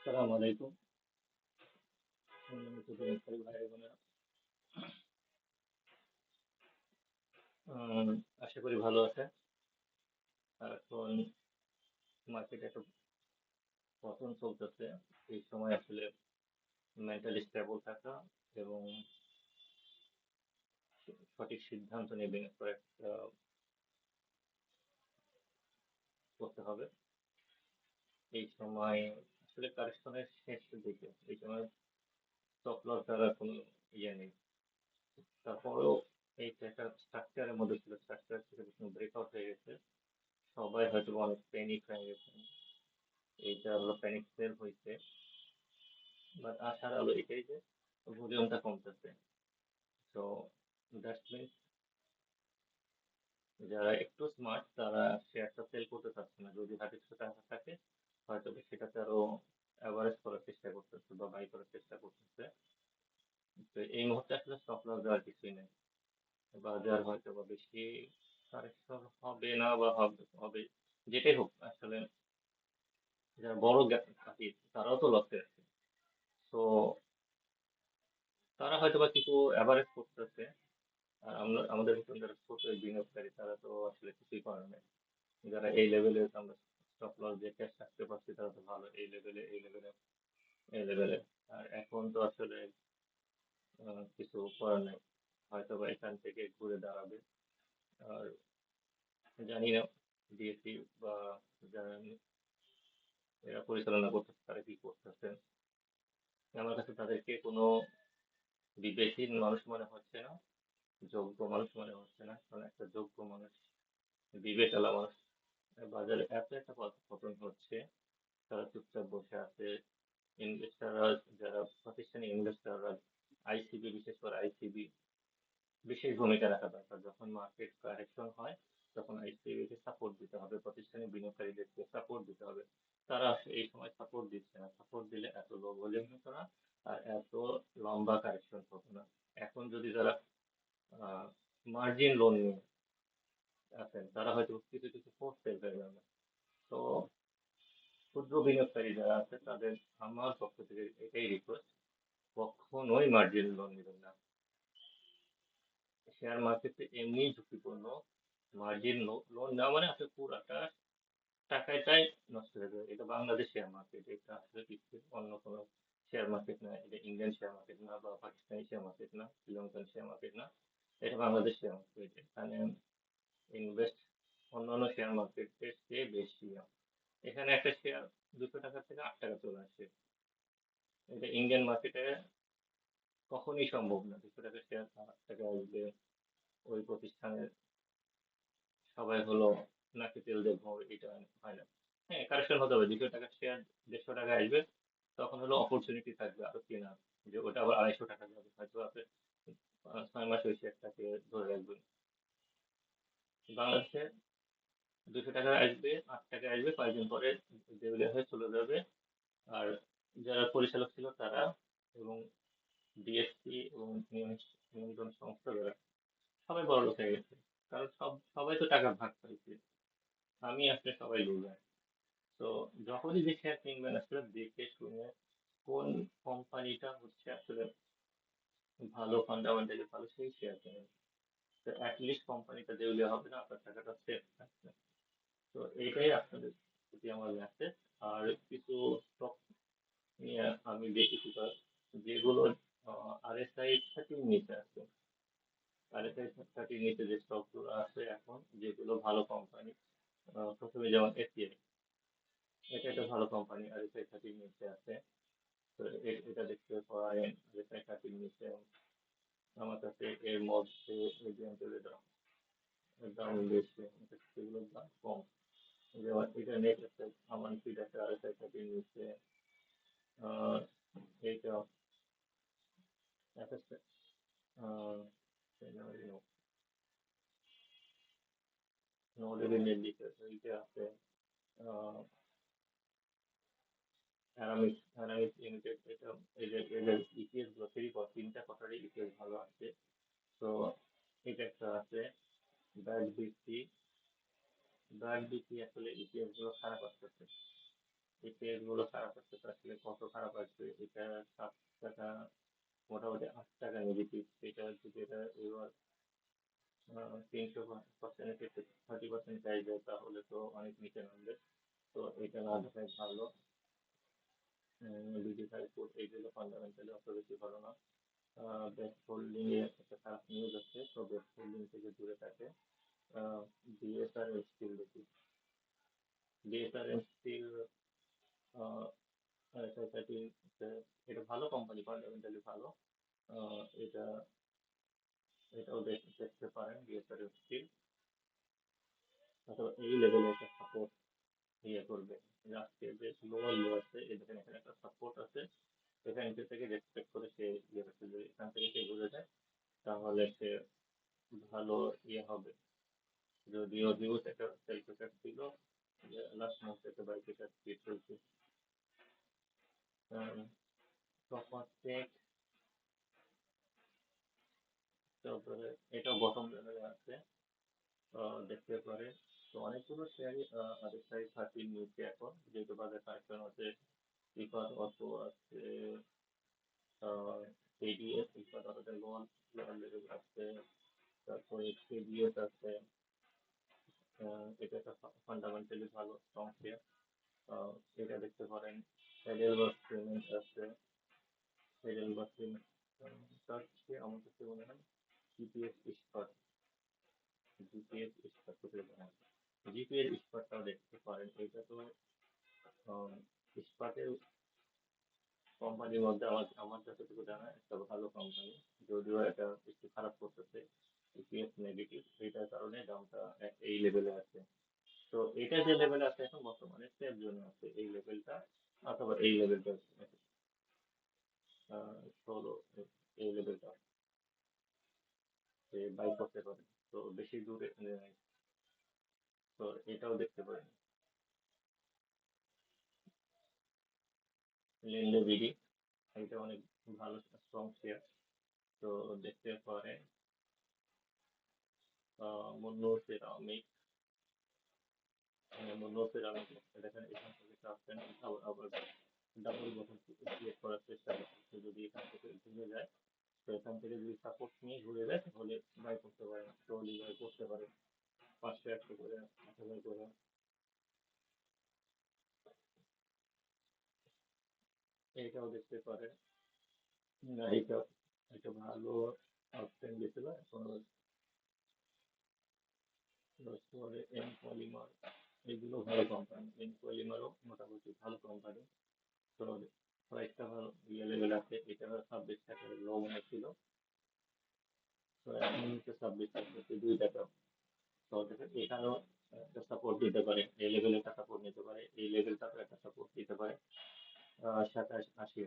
আসসালামু আলাইকুম। সুপ্রিয় ভাই বোনেরা, উম, আশা করি ভালো আছে। এখন মার্কেটে একটা পতন চলতেছে। এই সময় আসলে মেন্টালি স্টেবল থাকা এবং সঠিক সিদ্ধান্ত নিয়ে বিনিয়োগ করে করতে হবে। এই সময় আসলে কারেকশনের শেষ দিকে, এই সময় স্টপ লস দ্বারা কোনো ইয়ে নেই। তারপরেও এইটা একটা স্ট্রাকচারের মধ্যে ছিল, স্ট্রাকচার থেকে ব্রেকআউট হয়ে গেছে। সবাই হয়তো অনেক প্যানিক হয়ে গেছে। এইটা হলো প্যানিক সেল হয়েছে। বাট আশার আলো এটাই যে ভলিউমটা কমতেছে। তো দ্যাট মিনস যারা একটু স্মার্ট তারা শেয়ারটা সেল করতে চাচ্ছে না। যদি হাতে কিছু টাকা থাকে হয়তো বা সেটাতে আরো অ্যাভারেজ করার চেষ্টা করতেছে বা বাই করার চেষ্টা করতেছে। তো এই মুহূর্তে আসলে স্টপ লস দেওয়ার কিছুই নেই। বাজার হয়তো বা বেশি কারেকশন হবে না বা হবে যেটাই হোক আসলে যারা বড় কাটিয়ে তারাও তো লসে আছে। তো তারা হয়তো বা কিছু অ্যাভারেজ করতেছে। আর আমরা আমাদের মতন যারা ছোট বিনিয়োগকারী তারা তো আসলে কিছুই করার নেই। যারা এই লেভেলে আমরা স্টপ লস দিয়ে ক্যাশ রাখতে পারছি তারা তো ভালো। এই লেভেলে আর এখন তো আসলে কিছু করার নেই। হয়তো বা এখান থেকে ঘুরে দাঁড়াবে। আর জানি না ডিএসসি বা যারা এরা পরিচালনা করতেছে তারা কি করতেছে। আমার কাছে তাদেরকে কোনো বিবেকহীন মানুষ মনে হচ্ছে না, যোগ্য মানুষ মনে হচ্ছে না। কারণ একটা যোগ্য মানুষ, বিবেক আলা মানুষ বাজারে এত একটা পতন হচ্ছে, তারা চুপচাপ বসে আছে। ইনভেস্টররা, যারা প্রাতিষ্ঠানিক ইনভেস্টররা, আইসিবি, বিশেষ করে আইসিবি বিশেষ ভূমিকা রাখা দরকার। যখন মার্কেট কারেকশন হয় তখন আইসিবি কে সাপোর্ট দিতে হবে, প্রাতিষ্ঠানিক বিনিয়োগকারীদেরকে সাপোর্ট দিতে হবে। তারা এই সময় সাপোর্ট দিচ্ছে না। সাপোর্ট দিলে এত লো ভলিউম হতো না আর এত লম্বা কারেকশন হতো না। এখন যদি যারা মার্জিন লোন নিয়ে আছেন তারা হয়তো কিছু কিছু করতে পারবে না। তো ক্ষুদ্র বিনিয়োগকারী যারা আছে তাদের আমার পক্ষ থেকে এটাই রিকোয়েস্ট, কখনোই মার্জিন লোন নেবেন না। শেয়ার মার্কেটে এমনিই ঝুঁকিপূর্ণ। মার্জিন লোন নেওয়া মানে আপনার পুরাটা টাকাটাই নষ্ট হয়ে যাবে। এটা বাংলাদেশ শেয়ার মার্কেট, এটা আসলে পৃথিবীর অন্য কোনো শেয়ার মার্কেট না। এটা ইন্ডিয়ান শেয়ার মার্কেট না বা পাকিস্তানি শেয়ার মার্কেট না, শ্রীলঙ্কান শেয়ার মার্কেট না। এটা বাংলাদেশ শেয়ার মার্কেট। এখানে ইনভেস্ট অন্যান্য শেয়ার মার্কেটের চেয়ে বেশি। এখানে একটা শেয়ার 200 টাকা থেকে 8 টাকা চলে আসে। এটা ইন্ডিয়ান মার্কেটে কখনই সম্ভব না। 200 টাকার শেয়ার 8 টাকা আসবে। ওই প্রতিষ্ঠানের সবাই হলো নাকি তেল দিয়ে ভরে, এটা হয় না। হ্যাঁ, কারেকশন হতে হবে। 200 টাকার শেয়ার 150 টাকা আসবে, তখন হলো অপরচুনিটি থাকবে আরো কেনার, যে ওটা আবার 250 টাকা যাবে। হয়তো আপনি 6 মাস ওই শেয়ারটাকে ধরে রাখবেন। বাংলাদেশে 200 টাকা আসবে, 8 টাকা আসবে, কয়েকদিন পরে দেউলিয়া হয়ে চলে যাবে। আর যারা পরিচালক ছিল তারা এবং ডিএসসি এবং নিয়ন্ত্রণ সংস্থা যারা, সবাই বড়লোক হয়ে গেছে। কারণ সবাই তো টাকার ভাগ পাইছে। আমি আপনি সবাই লুজার। তো যখনই যে শেয়ার কিনবেন আসলে দেখে শুনে কোন কোম্পানিটা হচ্ছে আসলে ভালো, ফান্ডামেন্টালি ভালো, সেই শেয়ার কিনবেন। তো অ্যাটলিস্ট কোম্পানিটা দেউলিয়া হবে না, আপনার টাকাটা সেফ থাকবে। তো এইটাই আপনাদের প্রতি আমার মেসেজ। আর কিছু স্টক নিয়ে আমি দেখেছি যেগুলো আরএসআই 30 নিচে আছে। আরএসআই 30 নিচে যে স্টকগুলো আছে এখন, যেগুলো ভালো কোম্পানি, প্রথমে যেমন এসিআই, এটা একটা ভালো কোম্পানি, আরএসআই 30 নিচে আছে। তো এটা দেখতে পারেন। আরএসআই 30 নিচে আমার কাছে এর মধ্যে এক্সাম্পলের দাম বেশি, সেগুলোর দাম কম। যেমন এটা নেট একটা আমার ফিড আছে আরএসআই 30 নিচে। আহ, এইটা FS, আহ, নোডের দিকে এইটা আছে। আহ, অ্যারামিক্স লিমিটেড, এটা এদের ইপিএস গুলো 3 তিনটা ইপিএস ভালো আছে। তো এটা একটা আছে। ব্যাড বিসি, আসলে ইপিএস গুলো খারাপ আসতেছে। এই পেজ গুলো খারাপ আসছে, তো আসলে কত খারাপ আসবে, এটা 7 টাকা, মোটামুটি 8 টাকা নেগেটিভ। এটা যদি এটা এবার 300% 30% প্রাইস দেয় তাহলে তো অনেক নিচে নামবে। তো এটা না দেখাই ভালো। ডিজিটাল কোড এইগুলো ফান্ডামেন্টালি অত বেশি ভালো না। বেস্ট হোল্ডিং এ একটা খারাপ নিউজ আছে, তো বেস্ট হোল্ডিং থেকে দূরে থাকে। বিএসআর স্টিল দেখি, বিএসআর স্টিল সোসাইটি, এটা ভালো কোম্পানি, ফান্ডামেন্টালি ভালো। এটা এটাও দেখতে পারেন বিএসআর স্টিল। অথবা এই লেভেলে একটা সাপোর্ট ইয়ে করবে, যে আজকে যে লোয়ার লো আছে, এই দেখেন এখানে একটা সাপোর্ট আছে, এখান থেকে রেসপেক্ট করে সে ইয়ে করছে, যদি এখান থেকে সে ঘুরে যায় তাহলে সে ভালো ইয়ে হবে। যদিও হিউজ একটা সেল প্রেশার ছিল, যে লাস্ট মান্থ থেকে বাই প্রেশার ক্রিয়েট হয়েছে। প্রপারটেক, তারপরে এটা বটম লেভেলে আছে, দেখতে পারে। তো অনেকগুলো শেয়ারই আগের 30 নিচে এখন, যেহেতু বাজার কারেকশন আছে। ইফার অটো আছে, এডিএস, ইফার অটোতে লোন লেভেল আছে, তারপরে কেডিএস আছে। এটা একটা ফান্ডামেন্টালি ভালো স্ট্রং শেয়ার, এটা দেখতে পারেন। হেডেলবার্গ সিমেন্ট আছে, হেডেলবার্গ সিমেন্ট তার চেয়ে আমার কাছে মনে হয় জিপিএস ইস্পাত, জিপিএস ইস্পাত কোথায় বলে, জিপিএস ইস্পাতটাও দেখতে পারেন। এটা তো ইস্পাতের কোম্পানির মধ্যে আমার আমার যতটুকু জানা একটা ভালো কোম্পানি, যদিও এটা একটু খারাপ করতেছে, ইপিএস নেগেটিভ, এটার কারণে দামটা এই লেভেলে আছে। তো এটা যে লেভেলে আছে এখন বর্তমানে সেফ জোনে আছে এই লেভেলটা, অথবা এই লেভেলটা, 16, এই লেভেলটা সে বাই করতে পারে। তো বেশি দূরে নেই। তো এটাও দেখতে পারেন। লেনদে বিডি, এটা অনেক ভালো স্ট্রং শেয়ার, তো দেখতে পারেন। মুন্নুর সেরামিক, মুন্নুর সেরামিক, দেখেন এখান থেকে আসছেন, আবার ডাবল বটন ক্রিয়েট করার চেষ্টা করছে। যদি এখান থেকে ঘুরে যায়, তো এখান থেকে যদি সাপোর্ট নিয়ে ঘুরে যায় তাহলে বাই করতে পারেন, স্লোলি বাই করতে পারেন, 500 করে, 8,000 করে। এইটাও দেখতে পারেন। না, এটা একটা ভালো আপট্রেন্ড গেছিল, এখন পরে এম পলিমার, এগুলো ভালো কোম্পানি, এম পলিমারও মোটামুটি ভালো কোম্পানি। তো প্রাইসটা ভালো ইয়ে লেভেল আছে, এটা 26 টাকার লো মনে ছিল, তো এখন হচ্ছে 26 টাকা, 2 টাকা। তো দেখেন এখানেও একটা সাপোর্ট দিতে পারে, এই লেভেলে একটা সাপোর্ট নিতে পারে, এই লেভেলটাতে একটা সাপোর্ট দিতে পারে। 27, 80,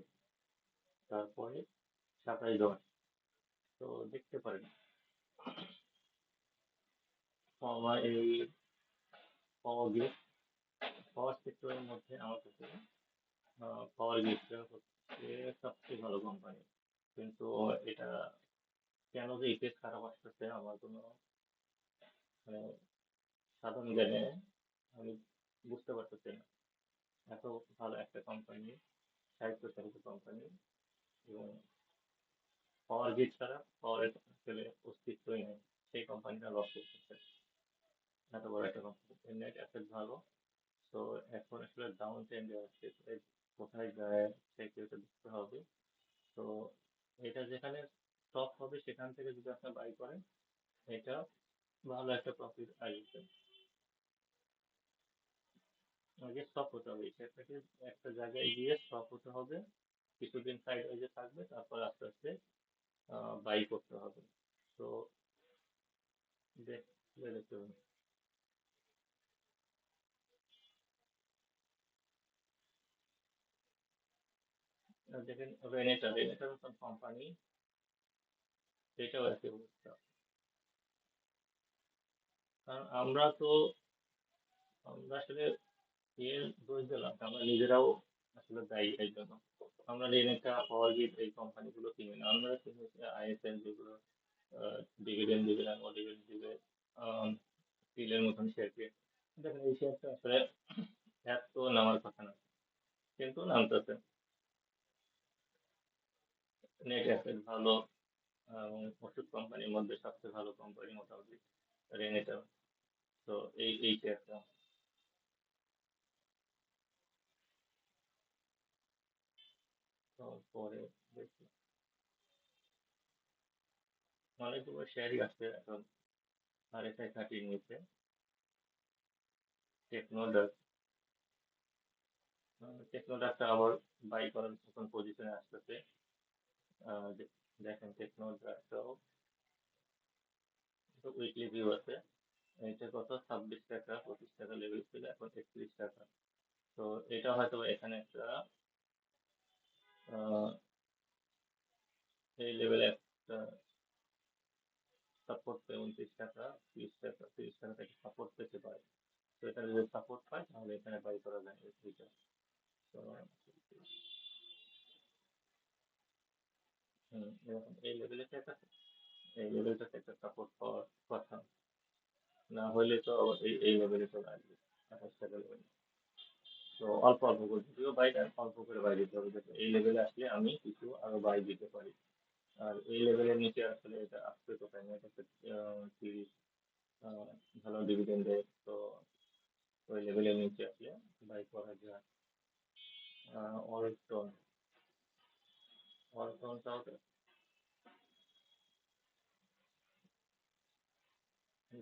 তারপরে 27, 10। তো দেখতে পারেন। এই পাওয়ার গ্রিড, পাওয়ার সেক্টরের মধ্যে আমার কাছে পাওয়ার গ্রিডটা হচ্ছে সবচেয়ে ভালো কোম্পানি। কিন্তু এটা কেন যে ইপিএস খারাপ আসতেছে আমার কোনো মানে সাধারণ জ্ঞানে আমি বুঝতে পারতেছি না। এত ভালো একটা কোম্পানি, সাহিত্য চালিত কোম্পানি, এবং পাওয়ার গ্রিড ছাড়া পাওয়ারের আসলে অস্তিত্বই নেই, সেই কোম্পানিটা লস করতেছে। এত বড় একটা কোম্পানি, নেট অ্যাসেট ভালো। তো এখন আসলে ডাউন ট্রেন্ডে আসছে, তো কোথায় যায় সেটা দেখতে হবে। তো এটা যেখানে স্টপ হবে সেখান থেকে যদি আপনি বাই করেন, এটা ভালো একটা প্রফিট আসবে। আগে স্টপ হতে হবে, সেটাকে একটা জায়গায় গিয়ে স্টপ হতে হবে, কিছুদিন সাইড ওয়েজে থাকবে, তারপর আস্তে আস্তে বাই করতে হবে। তো দেখতে হবে। দেখেন রেনেটা, রেনেটার মতন কোম্পানি, সেটাও একই অবস্থা। কারণ আমরা আসলে এর দোষ দিলাম, আমরা নিজেরাও আসলে দায়ী এর জন্য। আমরা রেনেটা, পাওয়ার গ্রিড এই কোম্পানিগুলো কিনি না, আমরা কিনি আইএসএল, যেগুলো ডিভিডেন্ড দিবে না, ডিভিডেন্ড দিবে, স্টিলের মতন শেয়ারকে। দেখেন এই শেয়ারটা আসলে এত নামার কথা না। কিন্তু নামতেছে। নেট অ্যাসেট ভালো, এবং ওষুধ কোম্পানির মধ্যে সবচেয়ে ভালো কোম্পানি মোটামুটি রেনেটা। তো এই শেয়ারটা তো পরে দেখি। অনেকগুলো শেয়ারই আছে এখন RSI 30 নিচে। টেকনোডাক, টেকনোডাকটা আবার বাই করার মতন পজিশনে আসতেছে। দেখেন টেকনোডাকটাও উইকলি ভিউ আছে। এটা কত, 26 টাকা, 25 টাকা লেভেল ছিল, এখন 31 টাকা। তো এটা হয়তো এখানে একটা আহ, এই লেভেলে একটা সাপোর্ট পেয়ে 29 টাকা, 30 টাকা, 30 টাকা থেকে সাপোর্ট পেতে পারে। তো এটা যদি সাপোর্ট পায় তাহলে এখানে বাই করা যায় এটা। তো এরকম এই লেভেলে একটা, এই লেভেলটাতে একটা সাপোর্ট পাওয়ার কথা। না হলে তো আবার এই লেভেলে চলে আসবে, 28 টাকা লেভেলে। তো অল্প অল্প করে, যদিও বাইটা অল্প করে বাই দিতে হবে, যাতে এই লেভেলে আসলে আমি কিছু আরো বাই দিতে পারি। আর এই লেভেলের নিচে আসলে এটা আসতে তো পারে না, এটা হচ্ছে 30, আহ, ভালো ডিভিডেন্ড দেয়। তো ওই লেভেলের নিচে আসলে বাই করা যায়। অল্টন, অল্টনটাও তো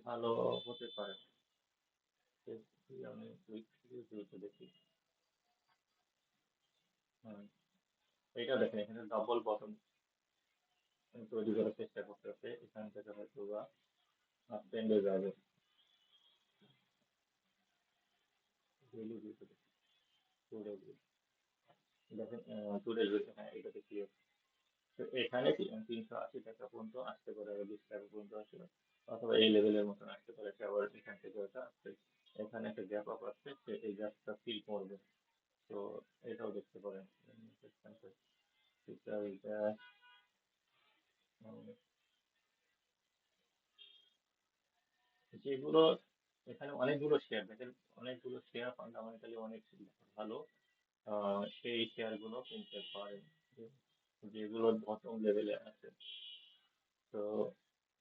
ভালো হতে পারে। দেখি আমি উইকলি দেখি। হুম, এটা দেখেন এখানে ডাবল বটম তৈরি করার চেষ্টা করতেছে, এখান থেকে হয়তো বা আপ ট্রেন্ডে যাবে। ডেইলি ভিউতে দেখি, টু ডে ভিউ দেখেন, টু ডে ভিউ, হ্যাঁ এটাতে ক্লিয়ার। তো এখানে 380 টাকা পর্যন্ত আসতে পারে, আবার 20 টাকা পর্যন্ত আসবে, অথবা এই লেভেলের মতন আসতে পারে, সে আবার এখান থেকে ওটা আসছে। এখানে একটা গ্যাপ আপ আসছে, সে এই গ্যাপটা ফিল করবে। তো এটাও দেখতে পারেন। এটা এটা, উম, যেগুলো, এখানে অনেকগুলো শেয়ার দেখেন, অনেকগুলো শেয়ার ফান্ডামেন্টালি অনেক ভালো, সেই শেয়ারগুলো কিনতে পারেন, যেগুলো বটম লেভেলে আছে। তো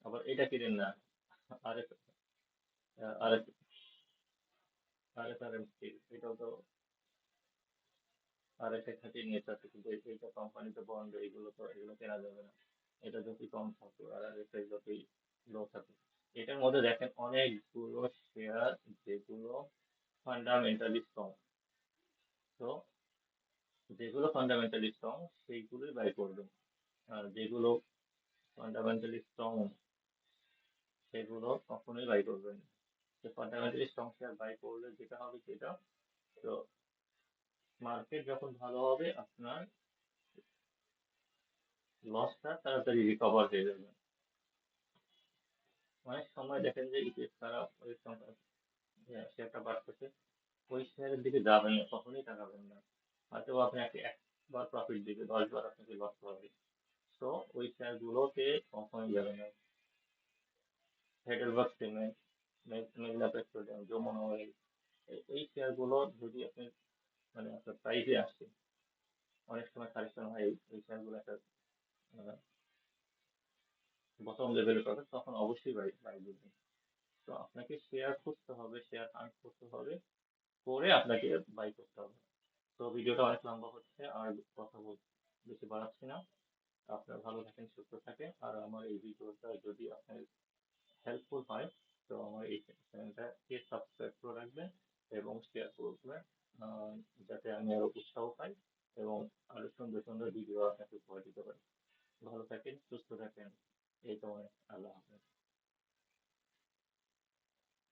আবার এটা কিনেন না, আরেক আরেক RSRM স্টিল, এটাও তো RSI 30 নিচে আছে, কিন্তু এইটা কোম্পানিতে বন্ড, এইগুলো তো এগুলো কেনা যাবে না। এটা যতই কম থাকে আর RSI যতই লো থাকে। এটার মধ্যে দেখেন অনেকগুলো শেয়ার যেগুলো ফান্ডামেন্টালি স্ট্রং। তো যেগুলো ফান্ডামেন্টালি স্ট্রং সেইগুলোই বাই করবেন। আর যেগুলো ফান্ডামেন্টালি স্ট্রং সেগুলো কখনোই বাই করবেন না। তো ফান্ডামেন্টালি স্ট্রং শেয়ার বাই করলে যেটা হবে সেটা, তো মার্কেট যখন ভালো হবে আপনার লসটা তাড়াতাড়ি রিকভার হয়ে যাবে। অনেক সময় দেখেন যে ইপিএস খারাপ, ওই সময় শেয়ারটা বাড়তেছে, ওই শেয়ারের দিকে যাবেন না, কখনোই তাকাবেন না। হয়তো আপনি একবার প্রফিট দিবে, 10 বার আপনাকে লস হবে। তো ওই শেয়ারগুলোতে কখনোই যাবে না। হেডেলবার্গ সিমেন্ট, মেঘনা পেট্রোলিয়াম, যমুনা অয়েল, এই শেয়ারগুলো যদি আপনি মানে আপনার প্রাইসে আসে, অনেক সময় কারেকশন হয়, এই শেয়ারগুলো একটা বটম লেভেলে পাবেন, তখন অবশ্যই বাই বাই করবেন। তো আপনাকে শেয়ার খুঁজতে হবে, শেয়ার হান্ট করতে হবে, করে আপনাকে বাই করতে হবে। তো ভিডিওটা অনেক লম্বা হচ্ছে, আর কথা বেশি বাড়াচ্ছি না। আপনারা ভালো থাকেন, সুস্থ থাকেন, আর আমার এই ভিডিওটা যদি আপনার হেল্পফুল হয়, তো আমার এই চ্যানেলটাকে সাবস্ক্রাইব করে রাখবেন এবং শেয়ার করবেন, আহ, যাতে আমি আরো উৎসাহ পাই এবং আরো সুন্দর সুন্দর ভিডিও আপনাকে উপহার দিতে পারি। ভালো থাকেন, সুস্থ থাকেন, এই তো, আল্লাহ হাফেজ।